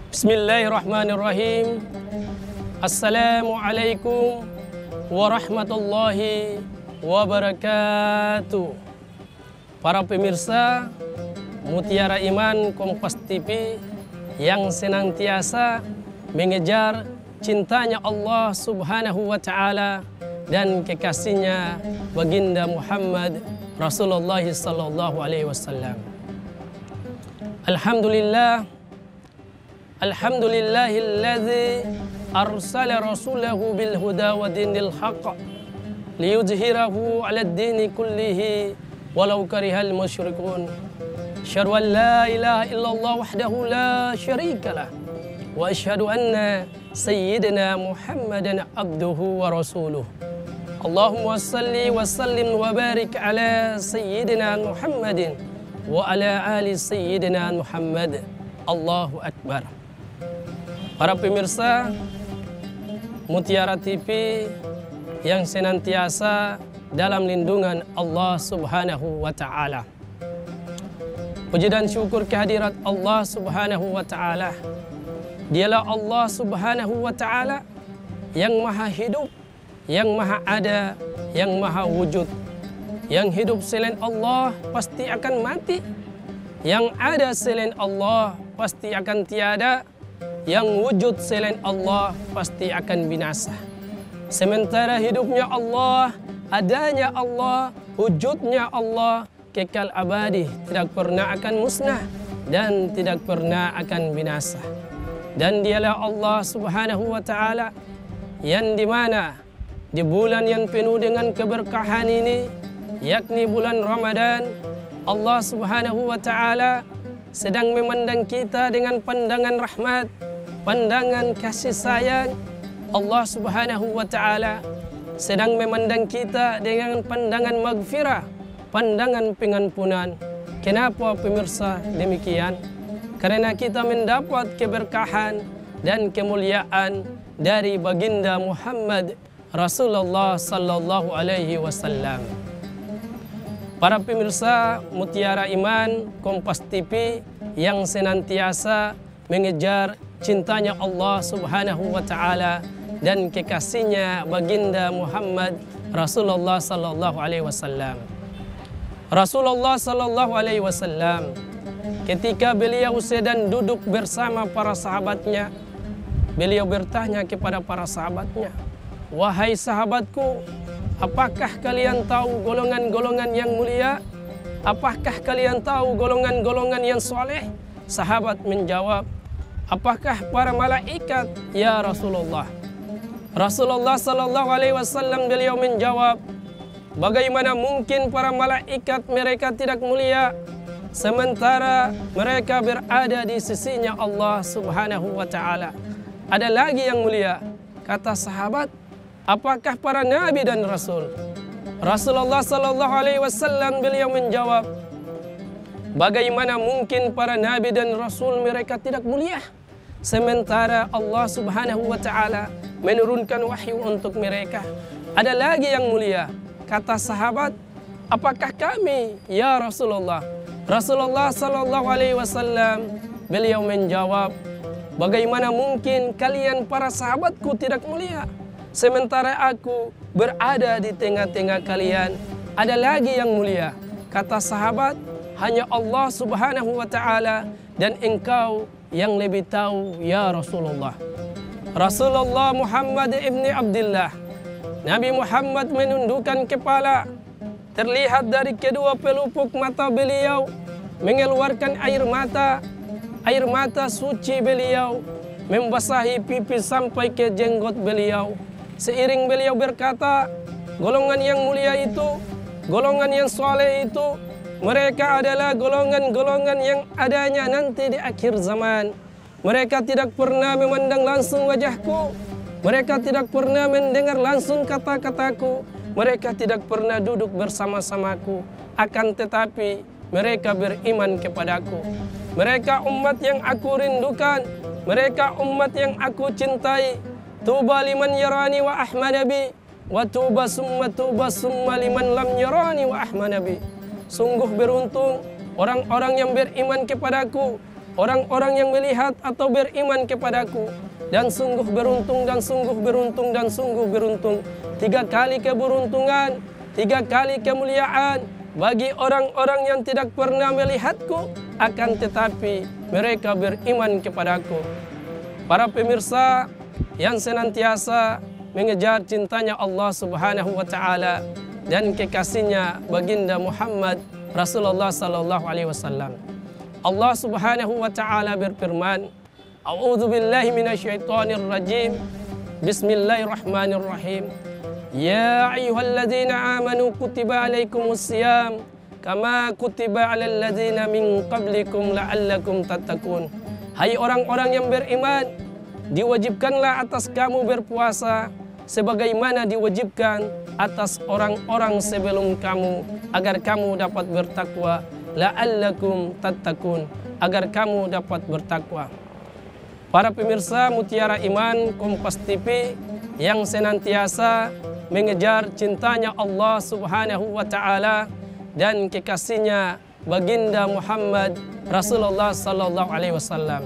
Bismillahirrahmanirrahim. Assalamualaikum warahmatullahi wabarakatuh. Para pemirsa Mutiara Iman Kompas TV yang senantiasa mengejar cintanya Allah Subhanahu wa Ta'ala dan kekasihnya baginda Muhammad Rasulullah sallallahu alaihi wasallam. Alhamdulillahilladzi arsala rasulahu bil huda wa dinil haqq liyudhhirahu 'alad dini kullihi walau karihal musyrikun. Asyhadu an la ilaha illallah wahdahu la syarikalah wa asyhadu anna sayyidina Muhammadan abduhu wa rasuluh. Allahumma salli wa sallim wa barik ala sayyidina Muhammadin wa ala ali sayyidina Muhammad. Allahu Akbar. Para pemirsa Mutiara TV yang senantiasa dalam lindungan Allah Subhanahu wa Ta'ala. Puji dan syukur kehadirat Allah Subhanahu wa Ta'ala. Dialah Allah Subhanahu wa Ta'ala yang maha hidup, yang maha ada, yang maha wujud. Yang hidup selain Allah pasti akan mati. Yang ada selain Allah pasti akan tiada. Yang wujud selain Allah pasti akan binasa. Sementara hidupnya Allah, adanya Allah, wujudnya Allah kekal abadi, tidak pernah akan musnah dan tidak pernah akan binasa. Dan dialah Allah Subhanahu wa Ta'ala yang dimana di bulan yang penuh dengan keberkahan ini, yakni bulan Ramadan, Allah Subhanahu wa Ta'ala sedang memandang kita dengan pandangan rahmat, pandangan kasih sayang. Allah Subhanahu wa Ta'ala sedang memandang kita dengan pandangan magfirah, pandangan pengampunan. Kenapa pemirsa demikian? Karena kita mendapat keberkahan dan kemuliaan dari baginda Muhammad Rasulullah sallallahu alaihi wasallam. Para pemirsa Mutiara Iman Kompas TV yang senantiasa mengejar cintanya Allah Subhanahu wa Ta'ala dan kekasihnya baginda Muhammad Rasulullah sallallahu alaihi wasallam. Rasulullah sallallahu alaihi wasallam ketika beliau sedang duduk bersama para sahabatnya, beliau bertanya kepada para sahabatnya, "Wahai sahabatku, apakah kalian tahu golongan-golongan yang mulia? Apakah kalian tahu golongan-golongan yang soleh?" Sahabat menjawab, "Apakah para malaikat ya Rasulullah?" Rasulullah sallallahu alaihi wasallam beliau menjawab, "Bagaimana mungkin para malaikat mereka tidak mulia sementara mereka berada di sisinya Allah Subhanahu wa Ta'ala? Ada lagi yang mulia." Kata sahabat, "Apakah para nabi dan rasul?" Rasulullah sallallahu alaihi wasallam beliau menjawab, "Bagaimana mungkin para nabi dan rasul mereka tidak mulia sementara Allah Subhanahu wa Ta'ala menurunkan wahyu untuk mereka? Ada lagi yang mulia." Kata sahabat, "Apakah kami ya Rasulullah?" Rasulullah sallallahu alaihi wasallam beliau menjawab, "Bagaimana mungkin kalian para sahabatku tidak mulia sementara aku berada di tengah-tengah kalian? Ada lagi yang mulia." Kata sahabat, "Hanya Allah Subhanahu wa Ta'ala dan engkau yang lebih tahu ya Rasulullah." Rasulullah Muhammad ibni Abdullah, Nabi Muhammad menundukkan kepala. Terlihat dari kedua pelupuk mata beliau mengeluarkan air mata suci beliau membasahi pipi sampai ke jenggot beliau. Seiring beliau berkata, golongan yang mulia itu, golongan yang soleh itu, mereka adalah golongan-golongan yang adanya nanti di akhir zaman. Mereka tidak pernah memandang langsung wajahku, mereka tidak pernah mendengar langsung kata-kataku, mereka tidak pernah duduk bersama-samaku, akan tetapi mereka beriman kepadaku. Mereka umat yang aku rindukan, mereka umat yang aku cintai. Tuba liman yarani wa ahmanabi, wa tuba summa liman lam yarani wa ahmanabi. Sungguh beruntung orang-orang yang beriman kepadaku, orang-orang yang melihat atau beriman kepadaku. Dan sungguh beruntung, dan sungguh beruntung, dan sungguh beruntung. 3 kali keberuntungan, 3 kali kemuliaan bagi orang-orang yang tidak pernah melihatku, akan tetapi mereka beriman kepadaku. Para pemirsa yang senantiasa mengejar cintanya Allah Subhanahu wa Ta'ala dan kekasihnya baginda Muhammad Rasulullah sallallahu alaihi wasallam. Allah Subhanahu wa Ta'ala berfirman, A'udzu billahi minasyaitonir rajim. Bismillahirrahmanirrahim. Ya ayyuhalladzina amanu kutiba alaikumus syiyam kama kutiba alal ladzina min qablikum la'allakum tattaqun. Hai orang-orang yang beriman, diwajibkanlah atas kamu berpuasa sebagaimana diwajibkan atas orang-orang sebelum kamu, agar kamu dapat bertakwa. La'allakum tattaqun, agar kamu dapat bertakwa. Para pemirsa Mutiara Iman Kompas TV yang senantiasa mengejar cintanya Allah Subhanahu wa Ta'ala dan kekasihnya baginda Muhammad Rasulullah sallallahu alaihi wasallam.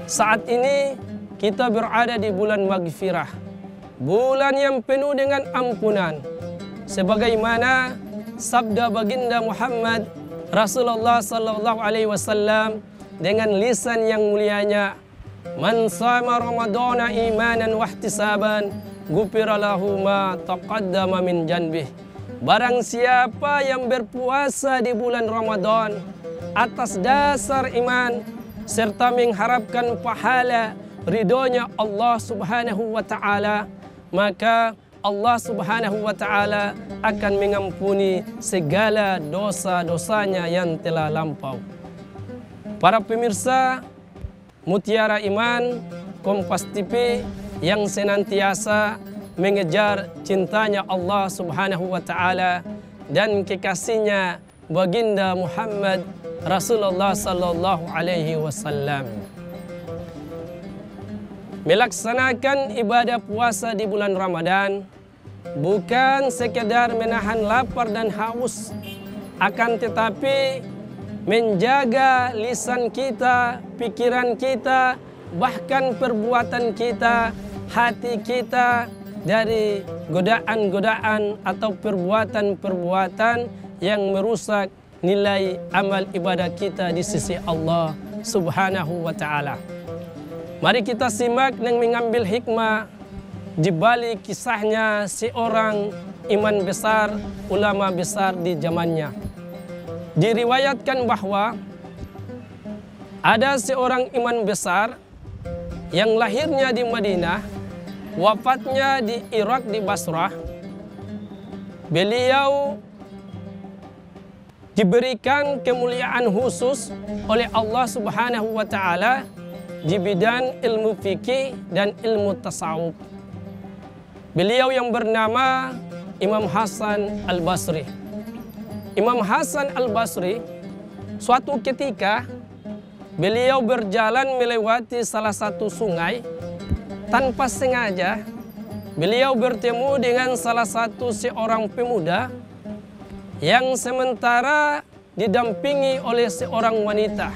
Saat ini kita berada di bulan Maghfirah, bulan yang penuh dengan ampunan. Sebagaimana sabda baginda Muhammad Rasulullah sallallahu alaihi wasallam dengan lisan yang mulianya, "Man shama Ramadhana imanan wa ihtisaban, ghufira lahu ma taqaddama min janbih." Barang siapa yang berpuasa di bulan Ramadan atas dasar iman serta mengharapkan pahala ridhonya Allah Subhanahu wa Ta'ala, maka Allah Subhanahu wa Ta'ala akan mengampuni segala dosa-dosanya yang telah lampau. Para pemirsa Mutiara Iman Kompas TV yang senantiasa mengejar cintanya Allah Subhanahu wa Ta'ala dan kekasihnya baginda Muhammad Rasulullah sallallahu alaihi wasallam. Melaksanakan ibadah puasa di bulan Ramadan bukan sekedar menahan lapar dan haus, akan tetapi menjaga lisan kita, pikiran kita, bahkan perbuatan kita, hati kita dari godaan-godaan atau perbuatan-perbuatan yang merusak nilai amal ibadah kita di sisi Allah Subhanahu wa Ta'ala. Mari kita simak dan mengambil hikmah di balik kisahnya seorang iman besar, ulama besar di zamannya. Diriwayatkan bahwa ada seorang iman besar yang lahirnya di Madinah, wafatnya di Irak di Basrah. Beliau diberikan kemuliaan khusus oleh Allah Subhanahu wa Ta'ala di bidang ilmu fikih dan ilmu tasawuf. Beliau yang bernama Imam Hasan Al-Basri. Imam Hasan Al-Basri suatu ketika beliau berjalan melewati salah satu sungai. Tanpa sengaja beliau bertemu dengan salah satu seorang pemuda yang sementara didampingi oleh seorang wanita,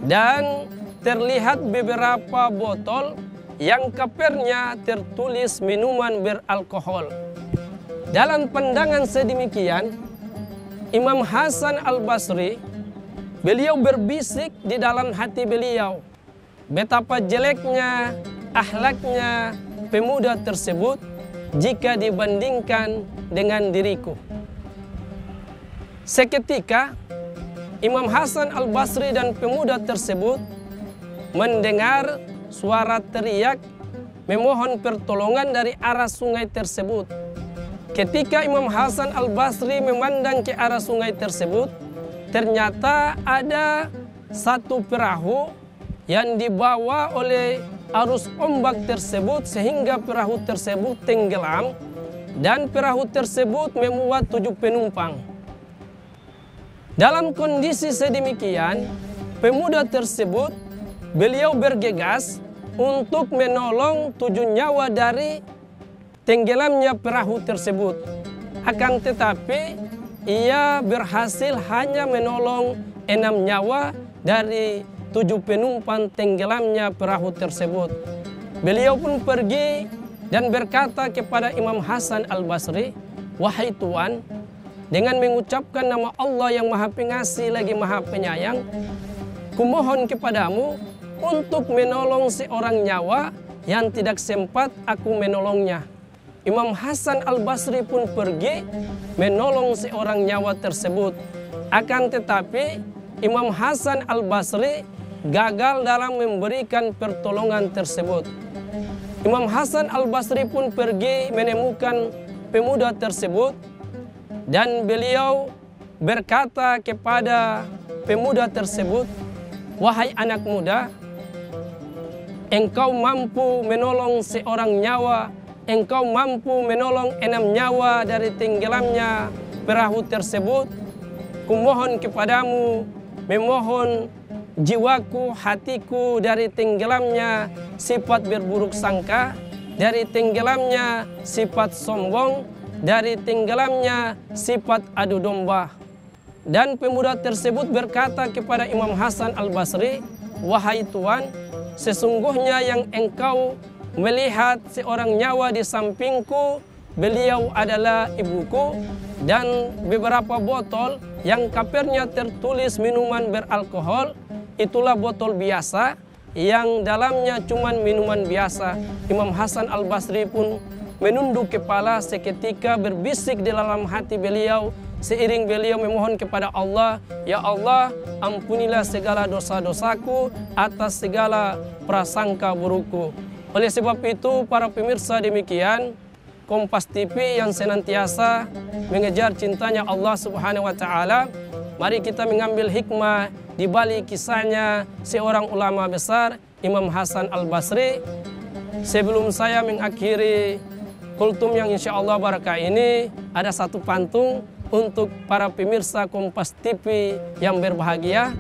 dan terlihat beberapa botol yang kapernya tertulis minuman beralkohol. Dalam pandangan sedemikian, Imam Hasan Al-Basri beliau berbisik di dalam hati beliau, betapa jeleknya akhlaknya pemuda tersebut jika dibandingkan dengan diriku. Seketika Imam Hasan Al-Basri dan pemuda tersebut mendengar suara teriak memohon pertolongan dari arah sungai tersebut. Ketika Imam Hasan Al-Basri memandang ke arah sungai tersebut, ternyata ada satu perahu yang dibawa oleh arus ombak tersebut sehingga perahu tersebut tenggelam, dan perahu tersebut memuat 7 penumpang. Dalam kondisi sedemikian, pemuda tersebut beliau bergegas untuk menolong 7 nyawa dari tenggelamnya perahu tersebut. Akan tetapi ia berhasil hanya menolong 6 nyawa dari 7 penumpang tenggelamnya perahu tersebut. Beliau pun pergi dan berkata kepada Imam Hasan Al-Basri, "Wahai Tuan, dengan mengucapkan nama Allah yang Maha Pengasih lagi Maha Penyayang, kumohon kepadamu untuk menolong seorang nyawa yang tidak sempat aku menolongnya." Imam Hasan Al-Basri pun pergi menolong seorang nyawa tersebut. Akan tetapi Imam Hasan Al-Basri gagal dalam memberikan pertolongan tersebut. Imam Hasan Al-Basri pun pergi menemukan pemuda tersebut dan beliau berkata kepada pemuda tersebut, "Wahai anak muda, engkau mampu menolong seorang nyawa, engkau mampu menolong 6 nyawa dari tenggelamnya perahu tersebut. Kumohon kepadamu, memohon jiwaku, hatiku dari tenggelamnya sifat berburuk sangka, dari tenggelamnya sifat sombong, dari tenggelamnya sifat adu domba." Dan pemuda tersebut berkata kepada Imam Hasan Al-Basri, "Wahai Tuan, sesungguhnya yang engkau melihat seorang nyawa di sampingku, beliau adalah ibuku, dan beberapa botol yang kapernya tertulis minuman beralkohol, itulah botol biasa yang dalamnya cuma minuman biasa." Imam Hasan Al-Basri pun menunduk kepala seketika, berbisik di dalam hati beliau seiring beliau memohon kepada Allah, "Ya Allah, ampunilah segala dosa-dosaku atas segala prasangka burukku." Oleh sebab itu, para pemirsa, demikian Kompas TV yang senantiasa mengejar cintanya Allah Subhanahu wa Ta'ala. Mari kita mengambil hikmah di balik kisahnya seorang ulama besar, Imam Hasan Al-Basri. Sebelum saya mengakhiri kultum yang insya Allah barakah ini, ada satu pantun untuk para pemirsa Kompas TV yang berbahagia.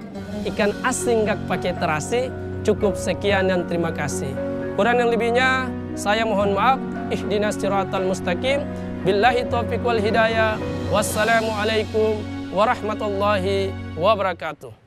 Ikan asing gak pakai terasi. Cukup sekian dan terima kasih. Kurang yang lebihnya saya mohon maaf. Ihdinas siratal mustaqim. Billahi taufiq wal hidayah. Wassalamualaikum warahmatullahi wabarakatuh.